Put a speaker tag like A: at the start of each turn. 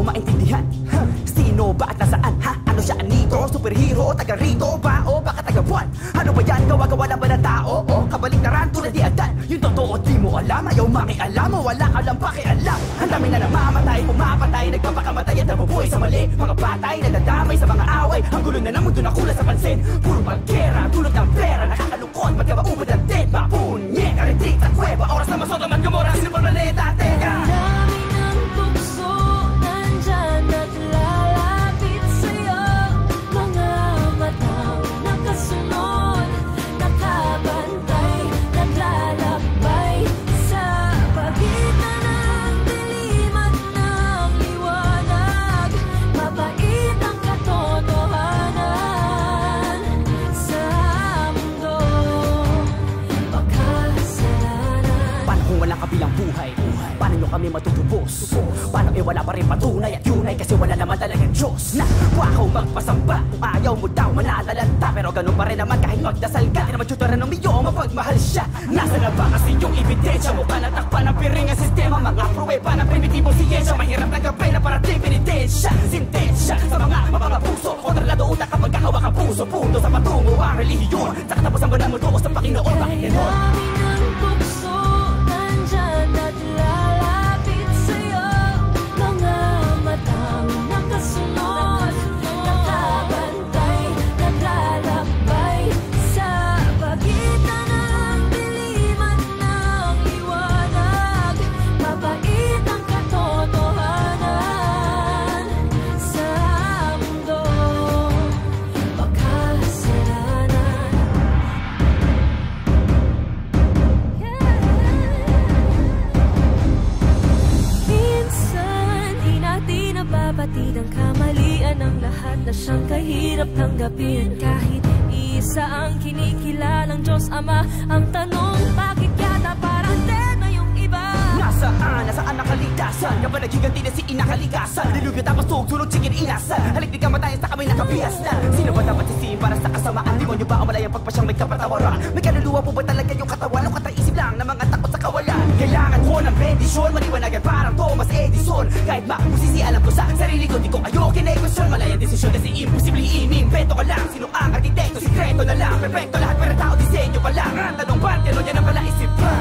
A: ko maintindihan. Sino ba at nasaan? Ano siya, anito? Superhero o taga rito ba? O baka taga buwan? Ano ba yan? Gawa-gawa lang ba ng tao? O kabaliktaran tulad ni Adan? Yung totoo di mo alam, ayaw makialam o wala ka lang pakialam. Ang dami na namamatay, pumapatay, nagpapakamatay at nabubuhay sa mali. Mga patay, nadadamay sa mga away. Ang gulo na ng mundo na kulang sa pansin. Puro pagkera, tulot ng pera, nakakalungkot, ba't ka ba ubod ang dead? Mapunye, karetrik sa kuweba, oras na Sodom at Gomorra. Sino pa planeta? Teka! Kabilang buhay, paano nyo kami matutubos? Paano wala pa rin patunay at yunay kasi wala naman talagang Diyos na wakaw magpasamba. Kung ayaw mo daw manatalanta, pero ganun pa rin naman kahit magdasal ka. Di naman tutora ng miyo, mapagmahal siya. Nasa na ba kasi yung ebidensya mo? Kanatakpan ng piring ang sistema, mga pruweba ng primitibong siyensya. Mahirap na gabay na parating penitensya, sintensya sa mga puso. Kontrolado utak kapag kahawak ang puso. Punto sa patungo ang relihiyon, sa katapusan ba ng mundo o sa Panginoon? Bakit ganon?
B: Batid ang kamalian ng lahat na siyang kahirap tanggapin. Kahit isa ang kinikilalang Diyos Ama. Ang tanong, bakit yata parang dead na yung iba?
A: Nasaan ang kaligtasan? Nga ba naghiganti na si inakalikasan? Dilugyo tapos tugtulog, chicken inasan. Halik di ka matayan sa kamay nakabihas na. Sino ba dapat sisihin para sa kasamaan? Demonyo ba o malayang pagpasyang may kapatawaran? May kaluluwa po ba talaga yung katawan? O kataisip lang na mga takot sa kawalan? Kailangan ko ng bendisyon, maliwanagan parang Thomas Edison. Kahit makusisi alam ko sa sarili ko, di ko ayokin na i-question. Malayang desisyon kasi imposible i-invento ka lang. Sino ang arkitekto? Sikreto na lang, perfecto lahat pero tao disenyo pa lang. Ang tanong ba, yan ang pala isip pa?